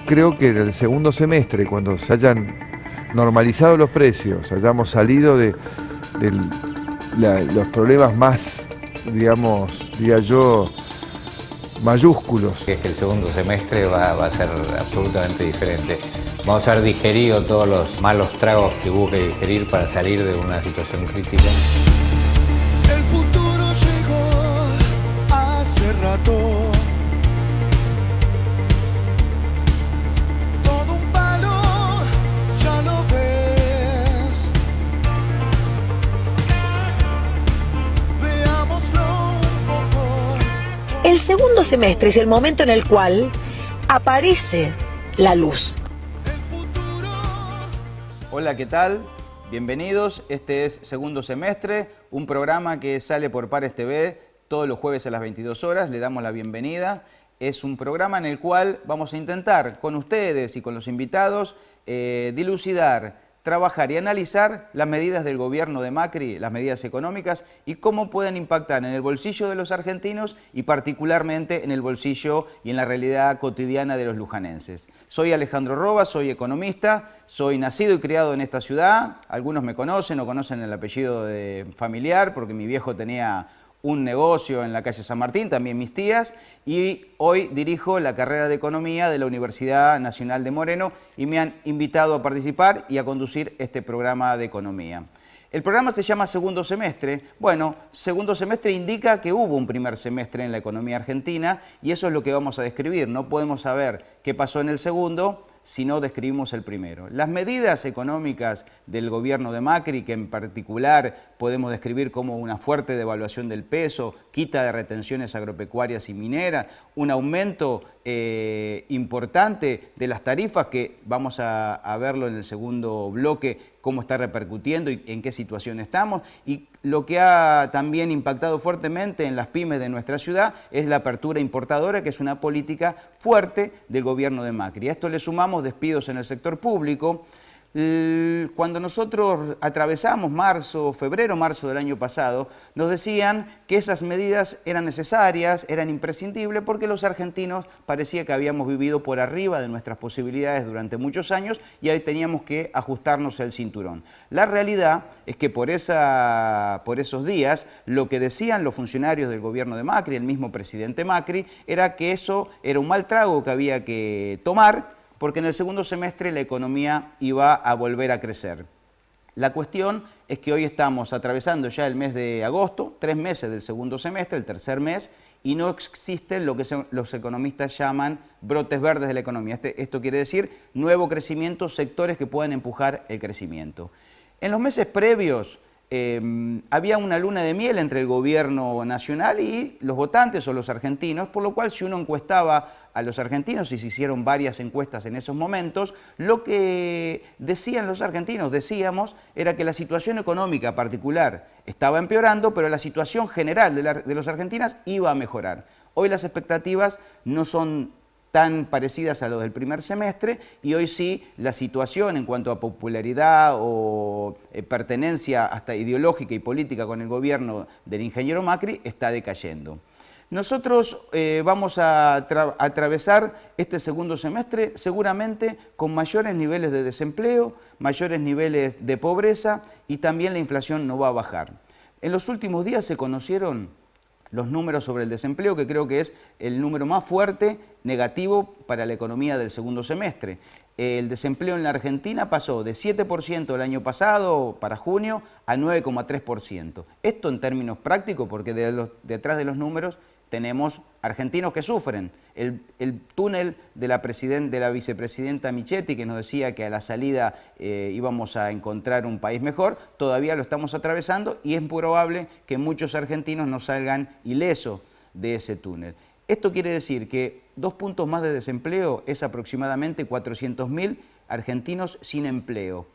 creo que en el segundo semestre, cuando se hayan normalizado los precios, hayamos salido de los problemas más, digamos, diría yo, mayúsculos. Es que el segundo semestre va a ser absolutamente diferente. Vamos a haber digerido todos los malos tragos que hubo que digerir para salir de una situación crítica. El futuro llegó hace rato. Todo un palo, ya lo ves. Veámoslo un poco. El segundo semestre es el momento en el cual aparece la luz. Hola, ¿qué tal? Bienvenidos. Este es Segundo Semestre, un programa que sale por Pares TV todos los jueves a las 22 horas. Le damos la bienvenida. Es un programa en el cual vamos a intentar con ustedes y con los invitados dilucidar, trabajar y analizar las medidas del gobierno de Macri, las medidas económicas y cómo pueden impactar en el bolsillo de los argentinos y particularmente en el bolsillo y en la realidad cotidiana de los lujanenses. Soy Alejandro Robas, soy economista, soy nacido y criado en esta ciudad. Algunos me conocen o conocen el apellido familiar porque mi viejo tenía un negocio en la calle San Martín, también mis tías, y hoy dirijo la carrera de Economía de la Universidad Nacional de Moreno y me han invitado a participar y a conducir este programa de Economía. El programa se llama Segundo Semestre. Bueno, segundo semestre indica que hubo un primer semestre en la economía argentina y eso es lo que vamos a describir. No podemos saber qué pasó en el segundo si no describimos el primero. Las medidas económicas del gobierno de Macri, que en particular podemos describir como una fuerte devaluación del peso, quita de retenciones agropecuarias y mineras, un aumento importante de las tarifas, que vamos a verlo en el segundo bloque, cómo está repercutiendo y en qué situación estamos. Y lo que ha también impactado fuertemente en las pymes de nuestra ciudad es la apertura importadora, que es una política fuerte del gobierno de Macri. A esto le sumamos despidos en el sector público. Cuando nosotros atravesamos febrero-marzo del año pasado, nos decían que esas medidas eran necesarias, eran imprescindibles, porque los argentinos parecía que habíamos vivido por arriba de nuestras posibilidades durante muchos años y ahí teníamos que ajustarnos el cinturón. La realidad es que por esos días lo que decían los funcionarios del gobierno de Macri, el mismo presidente Macri, era que eso era un mal trago que había que tomar, porque en el segundo semestre la economía iba a volver a crecer. La cuestión es que hoy estamos atravesando ya el mes de agosto, 3 meses del segundo semestre, el tercer mes, y no existen lo que los economistas llaman brotes verdes de la economía. Esto quiere decir nuevo crecimiento, sectores que puedan empujar el crecimiento. En los meses previos había una luna de miel entre el gobierno nacional y los votantes o los argentinos, por lo cual si uno encuestaba a los argentinos, y se hicieron varias encuestas en esos momentos, lo que decían los argentinos, decíamos, era que la situación económica particular estaba empeorando, pero la situación general de los argentinos iba a mejorar. Hoy las expectativas no son tan parecidas a lo del primer semestre y hoy sí la situación en cuanto a popularidad o pertenencia hasta ideológica y política con el gobierno del ingeniero Macri está decayendo. Nosotros vamos a atravesar este segundo semestre seguramente con mayores niveles de desempleo, mayores niveles de pobreza y también la inflación no va a bajar. En los últimos días se conocieron los números sobre el desempleo, que creo que es el número más fuerte negativo para la economía del segundo semestre. El desempleo en la Argentina pasó de 7% el año pasado, para junio, a 9,3%. Esto en términos prácticos, porque detrás de los números tenemos argentinos que sufren. El túnel de la vicepresidenta Michetti, que nos decía que a la salida íbamos a encontrar un país mejor, todavía lo estamos atravesando y es probable que muchos argentinos no salgan ilesos de ese túnel. Esto quiere decir que 2 puntos más de desempleo es aproximadamente 400.000 argentinos sin empleo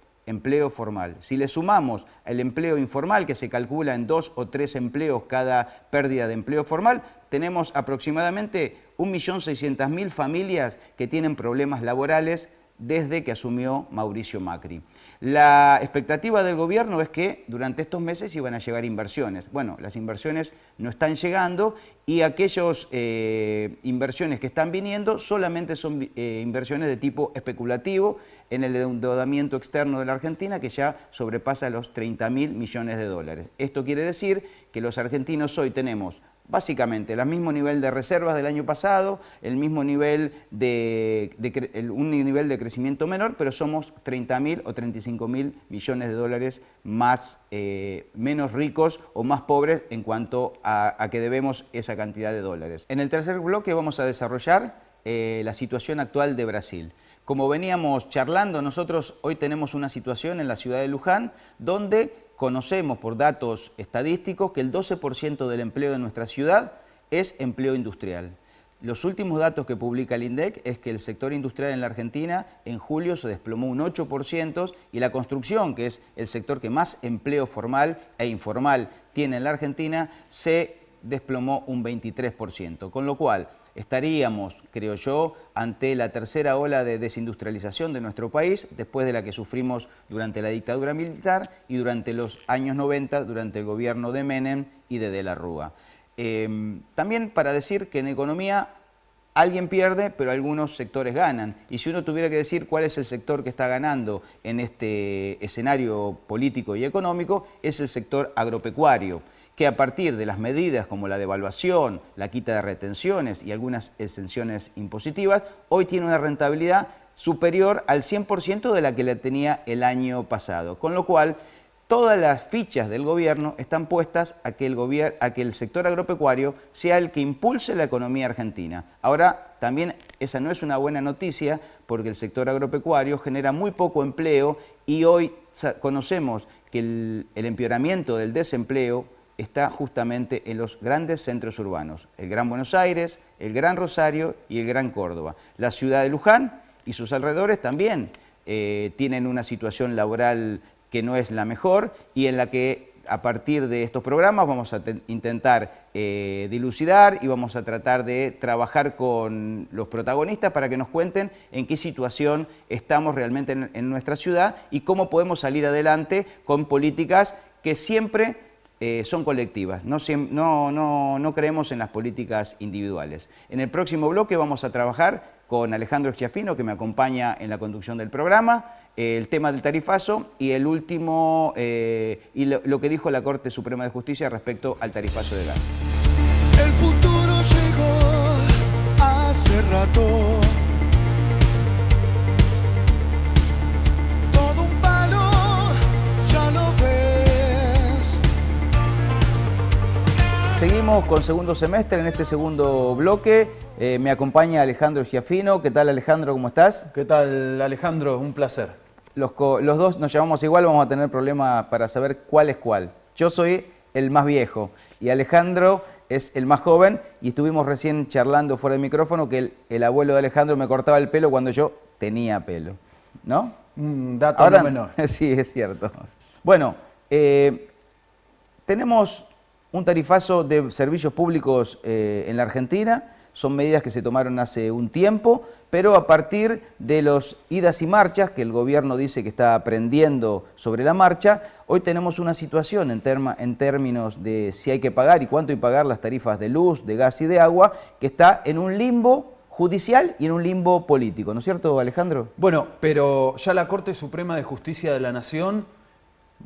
formal. Si le sumamos el empleo informal, que se calcula en 2 o 3 empleos cada pérdida de empleo formal, tenemos aproximadamente 1.600.000 familias que tienen problemas laborales desde que asumió Mauricio Macri. La expectativa del gobierno es que durante estos meses iban a llegar inversiones. Bueno, las inversiones no están llegando y aquellas inversiones que están viniendo solamente son inversiones de tipo especulativo en el endeudamiento externo de la Argentina, que ya sobrepasa los 30.000 millones de dólares. Esto quiere decir que los argentinos hoy tenemos básicamente el mismo nivel de reservas del año pasado, el mismo nivel un nivel de crecimiento menor, pero somos 30.000 o 35.000 millones de dólares más, menos ricos o más pobres en cuanto a que debemos esa cantidad de dólares. En el tercer bloque vamos a desarrollar la situación actual de Brasil. Como veníamos charlando, nosotros hoy tenemos una situación en la ciudad de Luján donde conocemos por datos estadísticos que el 12% del empleo de nuestra ciudad es empleo industrial. Los últimos datos que publica el INDEC es que el sector industrial en la Argentina en julio se desplomó un 8% y la construcción, que es el sector que más empleo formal e informal tiene en la Argentina, se desplomó un 23%, con lo cual estaríamos, creo yo, ante la tercera ola de desindustrialización de nuestro país, después de la que sufrimos durante la dictadura militar y durante los años 90, durante el gobierno de Menem y de la Rúa. También para decir que en economía alguien pierde, pero algunos sectores ganan. Y si uno tuviera que decir cuál es el sector que está ganando en este escenario político y económico, es el sector agropecuario, que a partir de las medidas como la devaluación, la quita de retenciones y algunas exenciones impositivas, hoy tiene una rentabilidad superior al 100% de la que la tenía el año pasado. Con lo cual, todas las fichas del gobierno están puestas a que el sector agropecuario sea el que impulse la economía argentina. Ahora, también esa no es una buena noticia porque el sector agropecuario genera muy poco empleo y hoy conocemos que el empeoramiento del desempleo está justamente en los grandes centros urbanos, el Gran Buenos Aires, el Gran Rosario y el Gran Córdoba. La ciudad de Luján y sus alrededores también tienen una situación laboral que no es la mejor y en la que a partir de estos programas vamos a intentar dilucidar y vamos a tratar de trabajar con los protagonistas para que nos cuenten en qué situación estamos realmente en nuestra ciudad y cómo podemos salir adelante con políticas que siempre son colectivas, no creemos en las políticas individuales. En el próximo bloque vamos a trabajar con Alejandro Schiaffino, que me acompaña en la conducción del programa, el tema del tarifazo y el último, y lo que dijo la Corte Suprema de Justicia respecto al tarifazo de gas. El futuro llegó hace rato. Todo un palo, ya lo ves. Seguimos con segundo semestre en este segundo bloque. Me acompaña Alejandro Schiaffino. ¿Qué tal, Alejandro? ¿Cómo estás? ¿Qué tal, Alejandro? Un placer. Los dos nos llamamos igual, vamos a tener problemas para saber cuál es cuál. Yo soy el más viejo y Alejandro es el más joven y estuvimos recién charlando fuera del micrófono que el abuelo de Alejandro me cortaba el pelo cuando yo tenía pelo, ¿no? Un dato Ahora, no menor. Sí, es cierto. Bueno, tenemos un tarifazo de servicios públicos en la Argentina. Son medidas que se tomaron hace un tiempo, pero a partir de los idas y marchas que el gobierno dice que está aprendiendo sobre la marcha, hoy tenemos una situación en términos de si hay que pagar y cuánto hay que pagar las tarifas de luz, de gas y de agua, que está en un limbo judicial y en un limbo político, ¿no es cierto, Alejandro? Bueno, pero ya la Corte Suprema de Justicia de la Nación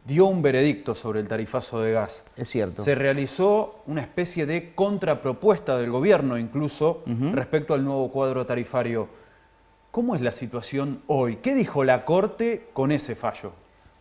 dio un veredicto sobre el tarifazo de gas. Es cierto. Se realizó una especie de contrapropuesta del gobierno incluso respecto al nuevo cuadro tarifario. ¿Cómo es la situación hoy? ¿Qué dijo la Corte con ese fallo?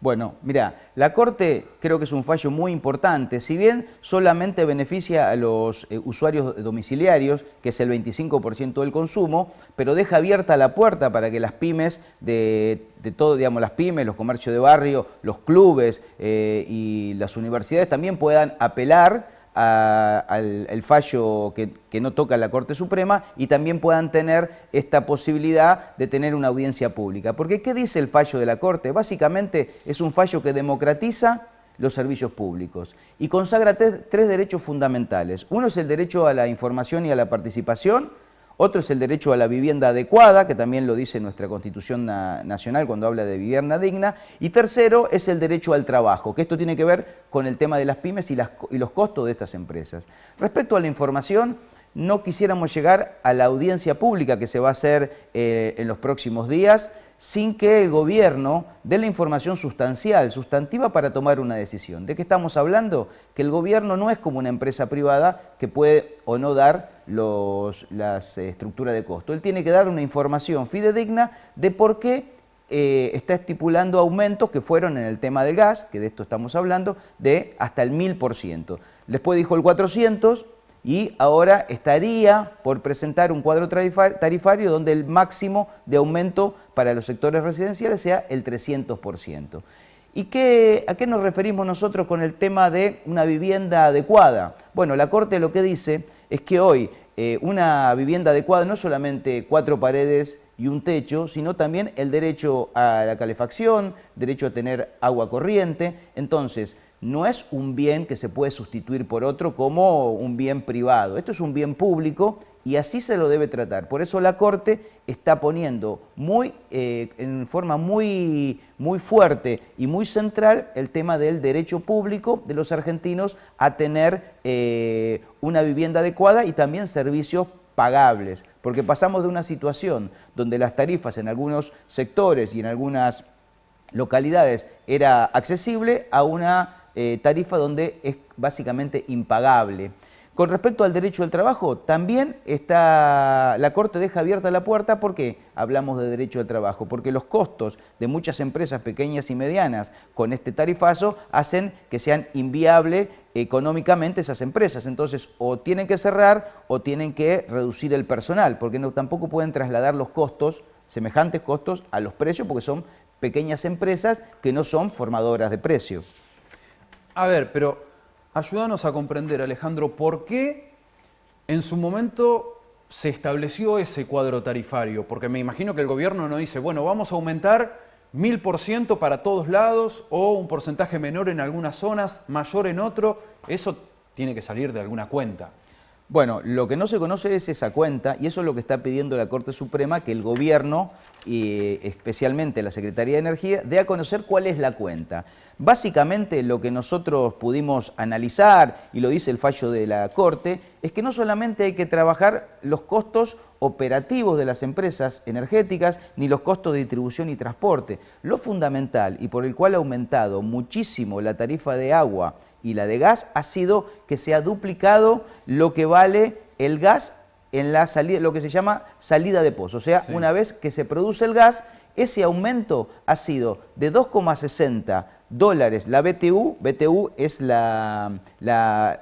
Bueno, mira, la Corte creo que es un fallo muy importante, si bien solamente beneficia a los usuarios domiciliarios, que es el 25% del consumo, pero deja abierta la puerta para que las pymes de todo, digamos, las pymes, los comercios de barrio, los clubes y las universidades también puedan apelar al fallo que no toca la Corte Suprema y también puedan tener esta posibilidad de tener una audiencia pública. Porque ¿qué dice el fallo de la Corte? Básicamente es un fallo que democratiza los servicios públicos y consagra tres derechos fundamentales. Uno es el derecho a la información y a la participación, Otro es el derecho a la vivienda adecuada, que también lo dice nuestra Constitución Nacional cuando habla de vivienda digna. Y tercero es el derecho al trabajo, que esto tiene que ver con el tema de las pymes y los costos de estas empresas. Respecto a la información, no quisiéramos llegar a la audiencia pública que se va a hacer en los próximos días sin que el gobierno dé la información sustantiva para tomar una decisión. ¿De qué estamos hablando? Que el gobierno no es como una empresa privada que puede o no dar las estructuras de costo. Él tiene que dar una información fidedigna de por qué está estipulando aumentos que fueron en el tema del gas, que de esto estamos hablando, de hasta el 1000%. Después dijo el 400%, y ahora estaría por presentar un cuadro tarifario donde el máximo de aumento para los sectores residenciales sea el 300%. ¿Y a qué nos referimos nosotros con el tema de una vivienda adecuada? Bueno, la Corte lo que dice es que hoy una vivienda adecuada no es solamente 4 paredes y un techo, sino también el derecho a la calefacción, derecho a tener agua corriente. Entonces, no es un bien que se puede sustituir por otro como un bien privado. Esto es un bien público y así se lo debe tratar. Por eso la Corte está poniendo en forma muy fuerte y muy central el tema del derecho público de los argentinos a tener una vivienda adecuada y también servicios pagables. Porque pasamos de una situación donde las tarifas en algunos sectores y en algunas localidades era accesible a una tarifa donde es básicamente impagable. Con respecto al derecho al trabajo, también la Corte deja abierta la puerta. ¿Por qué hablamos de derecho al trabajo? Porque los costos de muchas empresas pequeñas y medianas con este tarifazo hacen que sean inviables económicamente esas empresas. Entonces, o tienen que cerrar o tienen que reducir el personal, porque tampoco pueden trasladar los costos, semejantes costos, a los precios, porque son pequeñas empresas que no son formadoras de precio. A ver, pero ayúdanos a comprender, Alejandro, ¿por qué en su momento se estableció ese cuadro tarifario? Porque me imagino que el gobierno no dice, bueno, vamos a aumentar 1000% para todos lados o un porcentaje menor en algunas zonas, mayor en otro. Eso tiene que salir de alguna cuenta. Bueno, lo que no se conoce es esa cuenta y eso es lo que está pidiendo la Corte Suprema, que el gobierno y especialmente la Secretaría de Energía dé a conocer cuál es la cuenta. Básicamente lo que nosotros pudimos analizar, y lo dice el fallo de la Corte, es que no solamente hay que trabajar los costos operativos de las empresas energéticas ni los costos de distribución y transporte. Lo fundamental y por el cual ha aumentado muchísimo la tarifa de agua y la de gas ha sido que se ha duplicado lo que vale el gas en la salida, lo que se llama salida de pozo. O sea, sí, una vez que se produce el gas, ese aumento ha sido de 2,60 dólares la BTU. BTU es la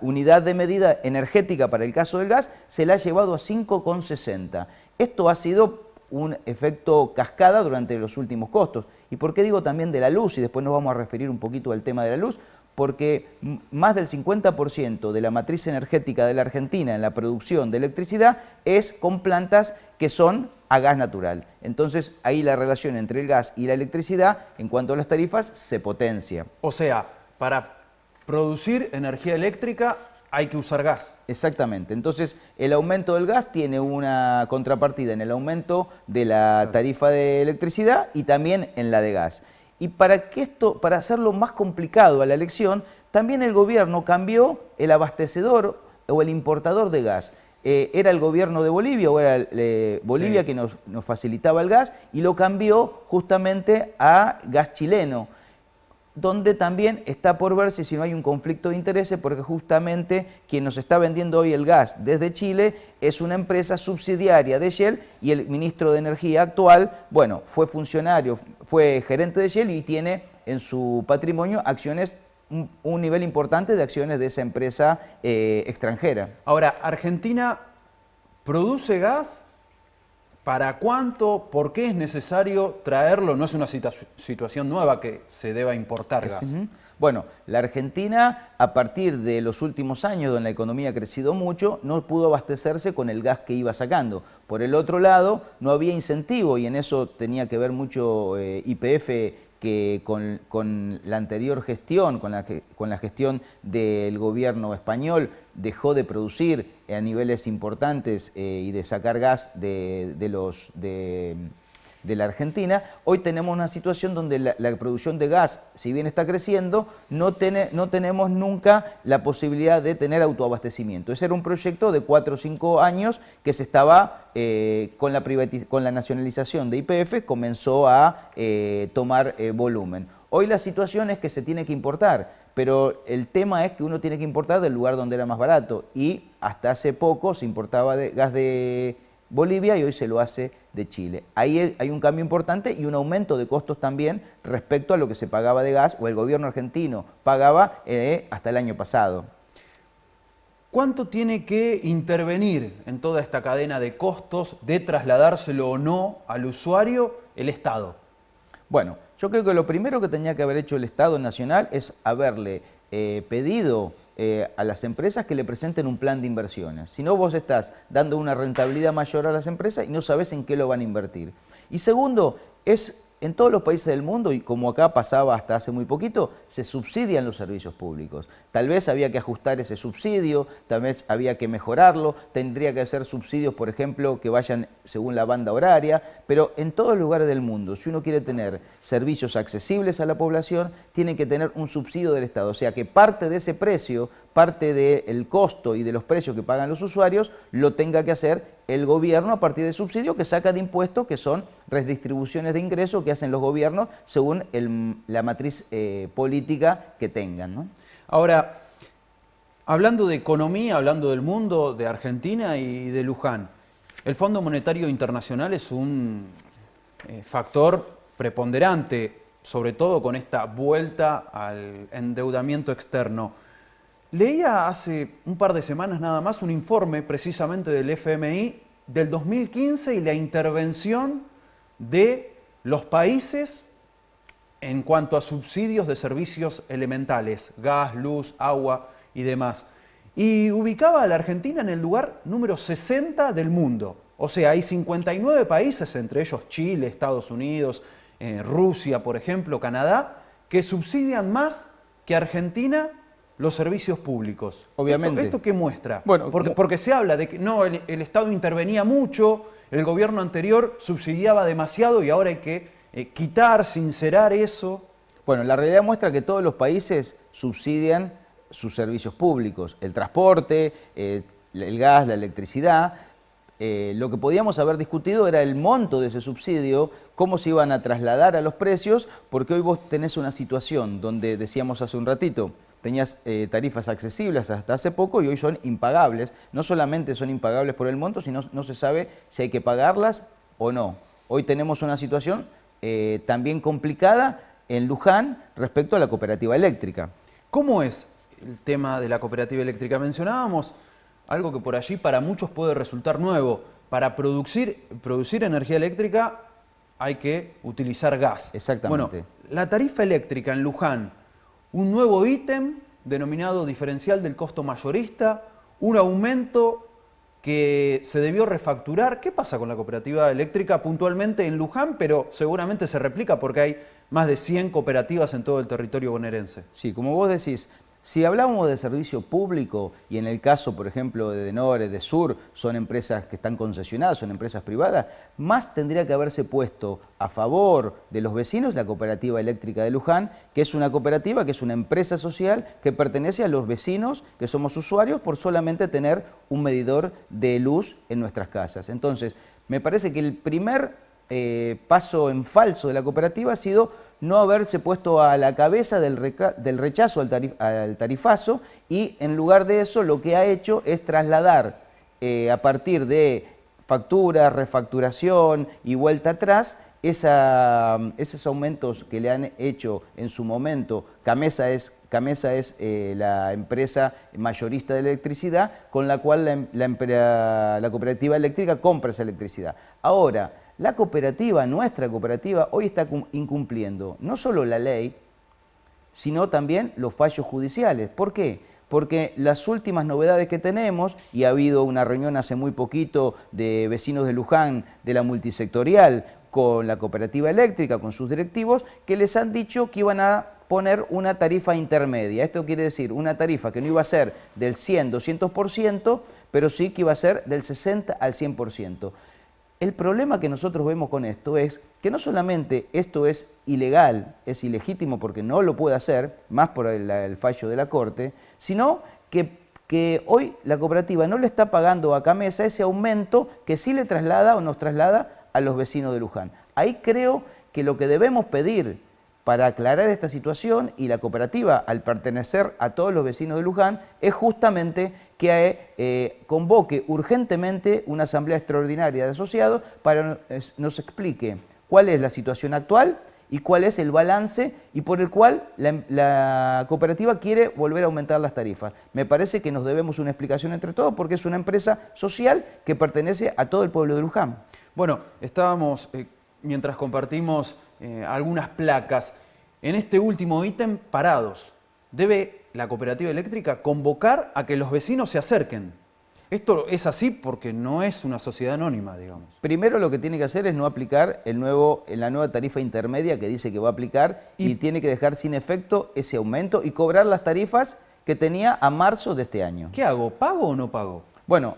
unidad de medida energética para el caso del gas, se la ha llevado a 5,60. Esto ha sido un efecto cascada durante los últimos costos. ¿Y por qué digo también de la luz? Y después nos vamos a referir un poquito al tema de la luz. Porque más del 50% de la matriz energética de la Argentina en la producción de electricidad es con plantas que son a gas natural. Entonces ahí la relación entre el gas y la electricidad en cuanto a las tarifas se potencia. O sea, para producir energía eléctrica hay que usar gas. Exactamente. Entonces el aumento del gas tiene una contrapartida en el aumento de la tarifa de electricidad y también en la de gas. Y para hacerlo más complicado a la elección, también el gobierno cambió el abastecedor o el importador de gas. Era el gobierno de Bolivia o era Bolivia, sí, que nos facilitaba el gas y lo cambió justamente a gas chileno, donde también está por verse si no hay un conflicto de intereses, porque justamente quien nos está vendiendo hoy el gas desde Chile es una empresa subsidiaria de Shell y el ministro de Energía actual, bueno, fue funcionario, fue gerente de Shell y tiene en su patrimonio acciones, un nivel importante de acciones de esa empresa extranjera. Ahora, ¿Argentina produce gas? ¿Para cuánto? ¿Por qué es necesario traerlo? No es una situación nueva que se deba importar gas. Bueno, la Argentina, a partir de los últimos años, donde la economía ha crecido mucho, no pudo abastecerse con el gas que iba sacando. Por el otro lado, no había incentivo y en eso tenía que ver mucho YPF, que con la anterior gestión, con la gestión del gobierno español, dejó de producir a niveles importantes y de sacar gas de la Argentina. Hoy tenemos una situación donde la producción de gas, si bien está creciendo, no tenemos nunca la posibilidad de tener autoabastecimiento. Ese era un proyecto de 4 o 5 años que se estaba, con la nacionalización de YPF, comenzó a tomar volumen. Hoy la situación es que se tiene que importar, pero el tema es que uno tiene que importar del lugar donde era más barato, y hasta hace poco se importaba gas de Bolivia y hoy se lo hace de Chile. Ahí hay un cambio importante y un aumento de costos también respecto a lo que se pagaba de gas o el gobierno argentino pagaba hasta el año pasado. ¿Cuánto tiene que intervenir en toda esta cadena de costos de trasladárselo o no al usuario el Estado? Bueno, yo creo que lo primero que tenía que haber hecho el Estado Nacional es haberle pedido a las empresas que le presenten un plan de inversiones. Si no, vos estás dando una rentabilidad mayor a las empresas y no sabés en qué lo van a invertir. Y segundo, en todos los países del mundo, y como acá pasaba hasta hace muy poquito, se subsidian los servicios públicos. Tal vez había que ajustar ese subsidio, tal vez había que mejorarlo, tendría que hacer subsidios, por ejemplo, que vayan según la banda horaria, pero en todos los lugares del mundo, si uno quiere tener servicios accesibles a la población, tiene que tener un subsidio del Estado. O sea que parte de ese precio, parte del costo y de los precios que pagan los usuarios, lo tenga que hacer el gobierno a partir de subsidios que saca de impuestos, que son redistribuciones de ingresos que hacen los gobiernos según la matriz política que tengan, ¿no? Ahora, hablando de economía, hablando del mundo, de Argentina y de Luján, el Fondo Monetario Internacional es un factor preponderante, sobre todo con esta vuelta al endeudamiento externo. Leía hace un par de semanas nada más un informe precisamente del FMI del 2015 y la intervención de los países en cuanto a subsidios de servicios elementales, gas, luz, agua y demás. Y ubicaba a la Argentina en el lugar número 60 del mundo. O sea, hay 59 países, entre ellos Chile, Estados Unidos, Rusia, por ejemplo, Canadá, que subsidian más que Argentina los servicios públicos. Obviamente. ¿Esto qué muestra? Bueno, porque se habla de que no, el Estado intervenía mucho, el gobierno anterior subsidiaba demasiado y ahora hay que quitar, sincerar eso. Bueno, la realidad muestra que todos los países subsidian sus servicios públicos, el transporte, el gas, la electricidad. Lo que podíamos haber discutido era el monto de ese subsidio, cómo se iban a trasladar a los precios, porque hoy vos tenés una situación donde, decíamos hace un ratito, tenías tarifas accesibles hasta hace poco y hoy son impagables. No solamente son impagables por el monto, sino no se sabe si hay que pagarlas o no. Hoy tenemos una situación también complicada en Luján respecto a la cooperativa eléctrica. ¿Cómo es el tema de la cooperativa eléctrica? Mencionábamos algo que por allí para muchos puede resultar nuevo. Para producir energía eléctrica hay que utilizar gas. Exactamente. Bueno, la tarifa eléctrica en Luján, un nuevo ítem denominado diferencial del costo mayorista, un aumento que se debió refacturar. ¿Qué pasa con la cooperativa eléctrica puntualmente en Luján? Pero seguramente se replica porque hay más de 100 cooperativas en todo el territorio bonaerense. Sí, como vos decís, si hablamos de servicio público y en el caso, por ejemplo, de Denore, de Sur, son empresas que están concesionadas, son empresas privadas, más tendría que haberse puesto a favor de los vecinos la cooperativa eléctrica de Luján, que es una cooperativa, que es una empresa social que pertenece a los vecinos que somos usuarios por solamente tener un medidor de luz en nuestras casas. Entonces, me parece que el primer paso en falso de la cooperativa ha sido no haberse puesto a la cabeza del rechazo al tarifazo y en lugar de eso lo que ha hecho es trasladar a partir de factura, refacturación y vuelta atrás esos aumentos que le han hecho en su momento. Camesa es la empresa mayorista de electricidad con la cual la cooperativa eléctrica compra esa electricidad. Ahora, la cooperativa, nuestra cooperativa, hoy está incumpliendo no solo la ley, sino también los fallos judiciales. ¿Por qué? Porque las últimas novedades que tenemos, y ha habido una reunión hace muy poquito de vecinos de Luján, de la multisectorial, con la cooperativa eléctrica, con sus directivos, que les han dicho que iban a poner una tarifa intermedia. Esto quiere decir una tarifa que no iba a ser del 100, 200%, pero sí que iba a ser del 60 al 100%. El problema que nosotros vemos con esto es que no solamente esto es ilegal, es ilegítimo porque no lo puede hacer, más por el fallo de la Corte, sino que hoy la cooperativa no le está pagando a Camesa ese aumento que sí le traslada o nos traslada a los vecinos de Luján. Ahí creo que lo que debemos pedir para aclarar esta situación, y la cooperativa al pertenecer a todos los vecinos de Luján, es justamente que convoque urgentemente una asamblea extraordinaria de asociados para que nos explique cuál es la situación actual y cuál es el balance y por el cual la cooperativa quiere volver a aumentar las tarifas. Me parece que nos debemos una explicación entre todos porque es una empresa social que pertenece a todo el pueblo de Luján. Bueno, estábamos, mientras compartimos algunas placas, en este último ítem, parados. Debe la cooperativa eléctrica convocar a que los vecinos se acerquen. Esto es así porque no es una sociedad anónima, digamos. Primero lo que tiene que hacer es no aplicar la nueva tarifa intermedia que dice que va a aplicar y tiene que dejar sin efecto ese aumento y cobrar las tarifas que tenía a marzo de este año. ¿Qué hago? ¿Pago o no pago? Bueno,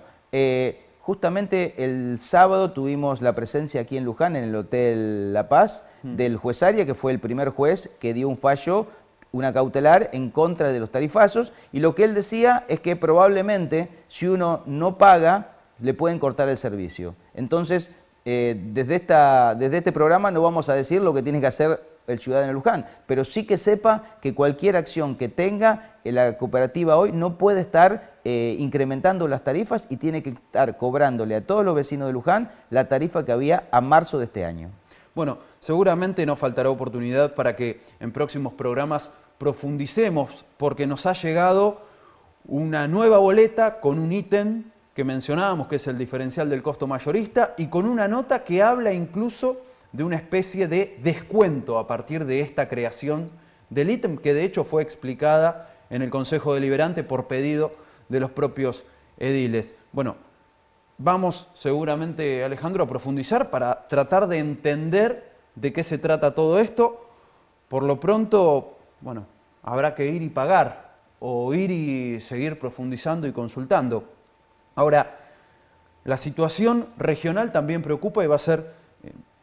justamente el sábado tuvimos la presencia aquí en Luján, en el Hotel La Paz, del juez Aria, que fue el primer juez que dio un fallo, una cautelar en contra de los tarifazos, y lo que él decía es que probablemente si uno no paga, le pueden cortar el servicio. Entonces, desde este programa no vamos a decir lo que tiene que hacer el ciudadano de Luján, pero sí que sepa que cualquier acción que tenga la cooperativa hoy no puede estar incrementando las tarifas y tiene que estar cobrándole a todos los vecinos de Luján la tarifa que había a marzo de este año. Bueno, seguramente no faltará oportunidad para que en próximos programas profundicemos, porque nos ha llegado una nueva boleta con un ítem que mencionábamos, que es el diferencial del costo mayorista, y con una nota que habla incluso de una especie de descuento a partir de esta creación del ítem, que de hecho fue explicada en el Consejo Deliberante por pedido de los propios ediles. Bueno, vamos seguramente, Alejandro, a profundizar para tratar de entender de qué se trata todo esto. Por lo pronto, bueno, habrá que ir y pagar, o ir y seguir profundizando y consultando. Ahora, la situación regional también preocupa y va a ser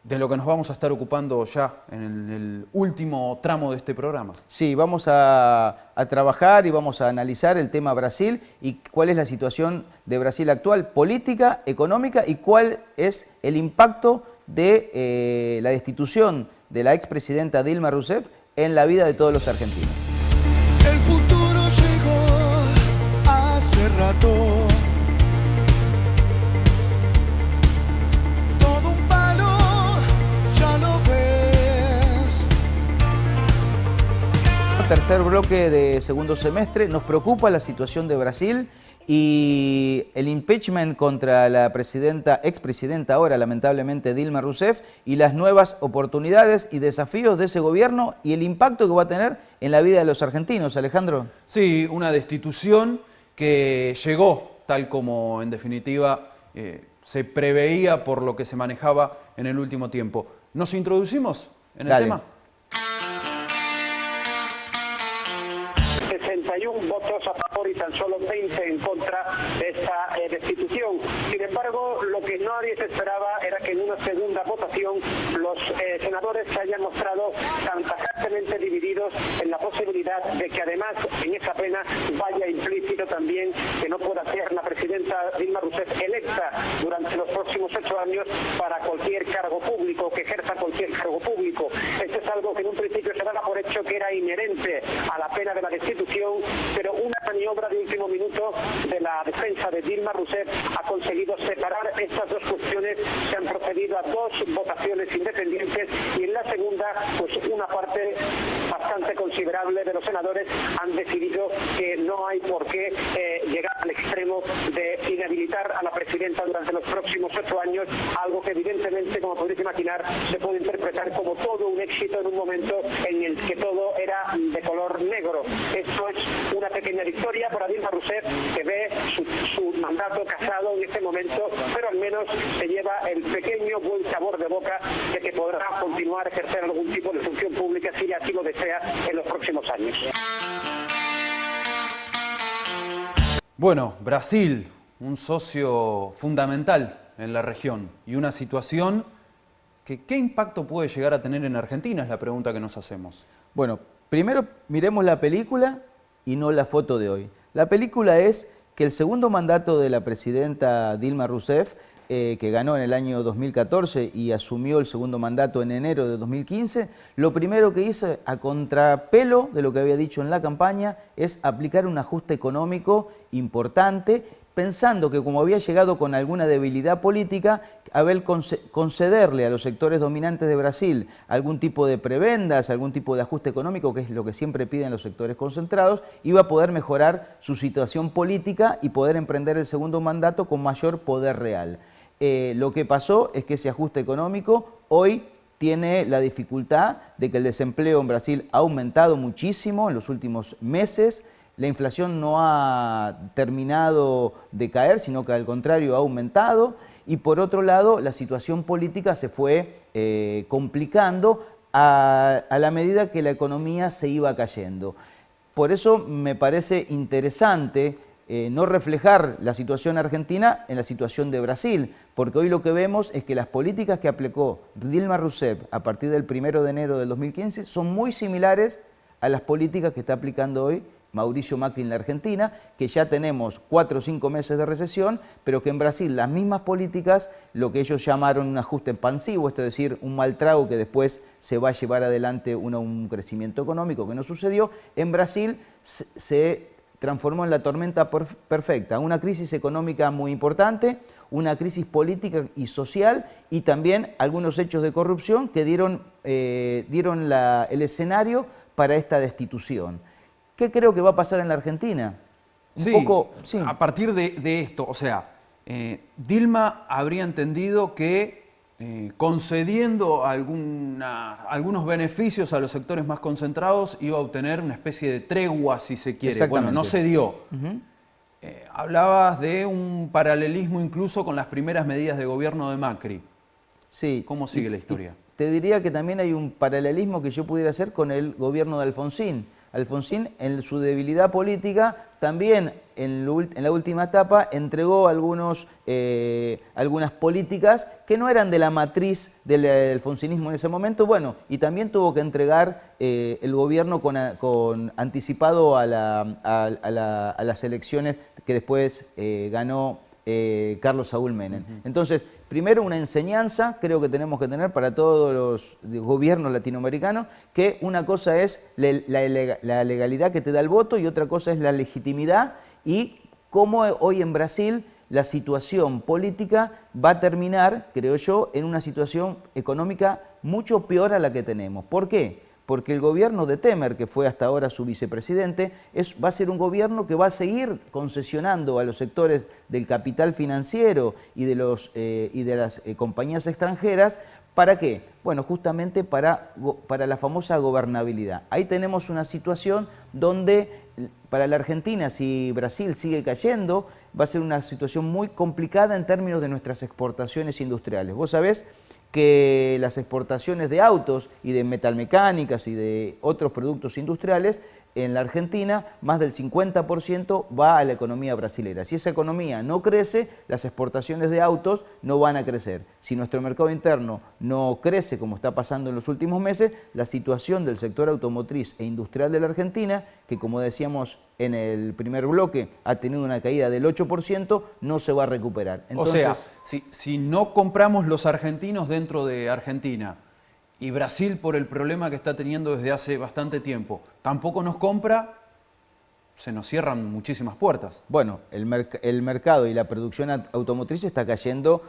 de lo que nos vamos a estar ocupando ya en el último tramo de este programa. Sí, vamos a trabajar y vamos a analizar el tema Brasil y cuál es la situación de Brasil actual, política, económica, y cuál es el impacto de la destitución de la expresidenta Dilma Rousseff en la vida de todos los argentinos. El futuro llegó hace rato. Todo un palo, ya lo ves. Tercer bloque de segundo semestre. Nos preocupa la situación de Brasil y el impeachment contra la expresidenta ahora, lamentablemente, Dilma Rousseff, y las nuevas oportunidades y desafíos de ese gobierno y el impacto que va a tener en la vida de los argentinos, Alejandro. Sí, una destitución que llegó tal como en definitiva se preveía por lo que se manejaba en el último tiempo. ¿Nos introducimos en el tema? 61 votos a favor y tan solo 20 en contra de esta destitución. Sin embargo, lo que nadie se esperaba era que en una segunda votación los senadores se hayan mostrado tan tajantemente divididos en la posibilidad de que además en esa pena vaya implícito también que no pueda ser la presidenta Dilma Rousseff electa durante los próximos 8 años para cualquier cargo público, que ejerza cualquier cargo público. Esto es algo que en un principio se daba por hecho que era inherente a la pena de la destitución, pero una maniobra de último minuto de la defensa de Dilma Rousseff ha conseguido separar estas dos cuestiones. Se han procedido a 2 votaciones independientes y en la segunda, pues una parte bastante considerable de los senadores han decidido que no hay por qué llegar al extremo de inhabilitar limitar a la presidenta durante los próximos 8 años, algo que evidentemente, como podéis imaginar, se puede interpretar como todo un éxito en un momento en el que todo era de color negro. Esto es una pequeña victoria para Dilma Rousseff, que ve su mandato casado en este momento, pero al menos se lleva el pequeño buen sabor de boca de que podrá continuar a ejercer algún tipo de función pública si así lo desea en los próximos años. Bueno, Brasil, un socio fundamental en la región y una situación que ¿qué impacto puede llegar a tener en Argentina? Es la pregunta que nos hacemos. Bueno, primero miremos la película y no la foto de hoy. La película es que el segundo mandato de la presidenta Dilma Rousseff, que ganó en el año 2014 y asumió el segundo mandato en enero de 2015, lo primero que hizo, a contrapelo de lo que había dicho en la campaña, es aplicar un ajuste económico importante, pensando que como había llegado con alguna debilidad política, concederle a los sectores dominantes de Brasil algún tipo de prebendas, algún tipo de ajuste económico, que es lo que siempre piden los sectores concentrados, iba a poder mejorar su situación política y poder emprender el segundo mandato con mayor poder real. Lo que pasó es que ese ajuste económico hoy tiene la dificultad de que el desempleo en Brasil ha aumentado muchísimo en los últimos meses. La inflación no ha terminado de caer, sino que al contrario ha aumentado. Y por otro lado, la situación política se fue complicando a la medida que la economía se iba cayendo. Por eso me parece interesante no reflejar la situación argentina en la situación de Brasil, porque hoy lo que vemos es que las políticas que aplicó Dilma Rousseff a partir del 1 de enero del 2015 son muy similares a las políticas que está aplicando hoy Mauricio Macri en la Argentina, que ya tenemos 4 o 5 meses de recesión, pero que en Brasil las mismas políticas, lo que ellos llamaron un ajuste expansivo, esto es decir, un mal trago que después se va a llevar adelante un crecimiento económico que no sucedió, en Brasil se transformó en la tormenta perfecta, una crisis económica muy importante, una crisis política y social y también algunos hechos de corrupción que dieron el escenario para esta destitución. ¿Qué creo que va a pasar en la Argentina? Sí, a partir de esto, o sea, Dilma habría entendido que concediendo algunos beneficios a los sectores más concentrados iba a obtener una especie de tregua, si se quiere. Bueno, no se dio. Hablabas de un paralelismo incluso con las primeras medidas de gobierno de Macri. Sí. ¿Cómo sigue la historia? Te diría que también hay un paralelismo que yo pudiera hacer con el gobierno de Alfonsín. Alfonsín, en su debilidad política, también en la última etapa entregó algunas políticas que no eran de la matriz del alfonsinismo en ese momento, bueno, y también tuvo que entregar el gobierno anticipado a las elecciones que después ganó Carlos Saúl Menem. Entonces, primero una enseñanza creo que tenemos que tener para todos los gobiernos latinoamericanos, que una cosa es la legalidad que te da el voto y otra cosa es la legitimidad, y cómo hoy en Brasil la situación política va a terminar, creo yo, en una situación económica mucho peor a la que tenemos. ¿Por qué? Porque el gobierno de Temer, que fue hasta ahora su vicepresidente, va a ser un gobierno que va a seguir concesionando a los sectores del capital financiero y de las compañías extranjeras. ¿Para qué? Bueno, justamente para la famosa gobernabilidad. Ahí tenemos una situación donde para la Argentina, si Brasil sigue cayendo, va a ser una situación muy complicada en términos de nuestras exportaciones industriales. Vos sabés que las exportaciones de autos y de metalmecánicas y de otros productos industriales en la Argentina, más del 50% va a la economía brasilera. Si esa economía no crece, las exportaciones de autos no van a crecer. Si nuestro mercado interno no crece, como está pasando en los últimos meses, la situación del sector automotriz e industrial de la Argentina, que como decíamos en el primer bloque, ha tenido una caída del 8%, no se va a recuperar. Entonces, o sea, si no compramos los argentinos dentro de Argentina, y Brasil, por el problema que está teniendo desde hace bastante tiempo, tampoco nos compra, se nos cierran muchísimas puertas. Bueno, el mercado y la producción automotriz está cayendo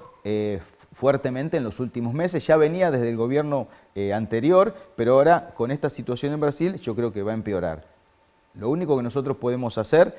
fuertemente en los últimos meses. Ya venía desde el gobierno anterior, pero ahora con esta situación en Brasil yo creo que va a empeorar. Lo único que nosotros podemos hacer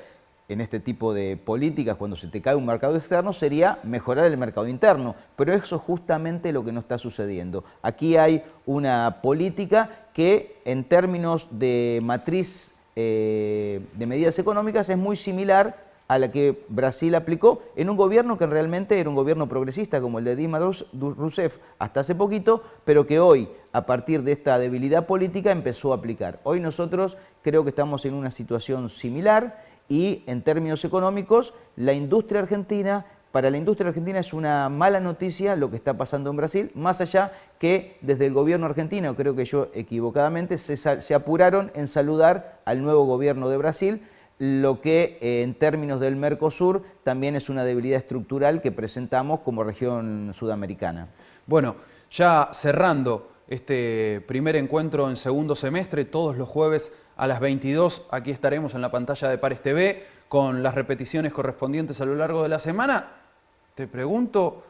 en este tipo de políticas, cuando se te cae un mercado externo, sería mejorar el mercado interno. Pero eso es justamente lo que no está sucediendo. Aquí hay una política que en términos de matriz de medidas económicas es muy similar a la que Brasil aplicó en un gobierno que realmente era un gobierno progresista como el de Dilma Rousseff hasta hace poquito, pero que hoy, a partir de esta debilidad política, empezó a aplicar. Hoy nosotros creo que estamos en una situación similar y en términos económicos, para la industria argentina es una mala noticia lo que está pasando en Brasil, más allá que desde el gobierno argentino, creo que yo equivocadamente, se apuraron en saludar al nuevo gobierno de Brasil, lo que en términos del Mercosur también es una debilidad estructural que presentamos como región sudamericana. Bueno, ya cerrando este primer encuentro en segundo semestre, todos los jueves a las 22, aquí estaremos en la pantalla de Pares TV con las repeticiones correspondientes a lo largo de la semana. Te pregunto,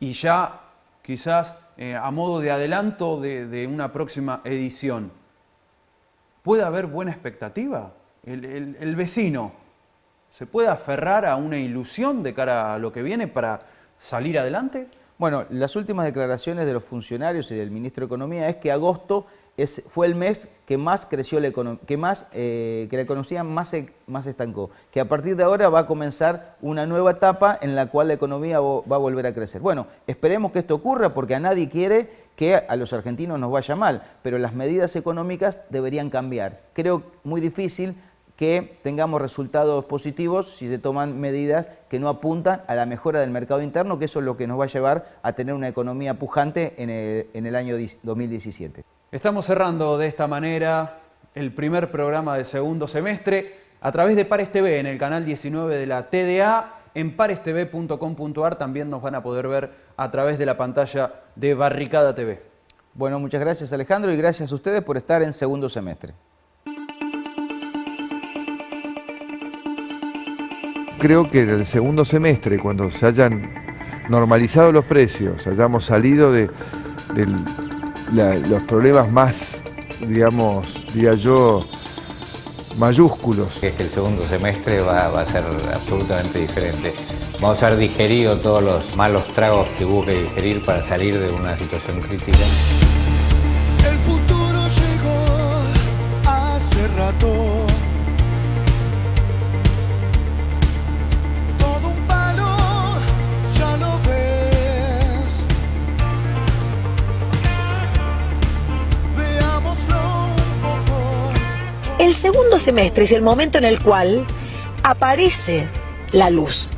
y ya quizás a modo de adelanto de una próxima edición, ¿puede haber buena expectativa? El vecino, ¿se puede aferrar a una ilusión de cara a lo que viene para salir adelante? Bueno, las últimas declaraciones de los funcionarios y del ministro de Economía es que agosto fue el mes que más creció la economía, que la economía más se estancó, que a partir de ahora va a comenzar una nueva etapa en la cual la economía va a volver a crecer. Bueno, esperemos que esto ocurra porque a nadie quiere que a los argentinos nos vaya mal, pero las medidas económicas deberían cambiar. Creo muy difícil que tengamos resultados positivos si se toman medidas que no apuntan a la mejora del mercado interno, que eso es lo que nos va a llevar a tener una economía pujante en el año 2017. Estamos cerrando de esta manera el primer programa de segundo semestre a través de Pares TV en el canal 19 de la TDA. En parestv.com.ar también nos van a poder ver a través de la pantalla de Barricada TV. Bueno, muchas gracias Alejandro y gracias a ustedes por estar en segundo semestre. Creo que en el segundo semestre, cuando se hayan normalizado los precios, hayamos salido de los problemas más, diría yo, mayúsculos. Es que el segundo semestre va a ser absolutamente diferente. Vamos a haber digerido todos los malos tragos que hubo que digerir para salir de una situación crítica. El futuro llegó hace rato. Todo un palo, ya lo ves. Veámoslo un poco. El segundo semestre es el momento en el cual aparece la luz.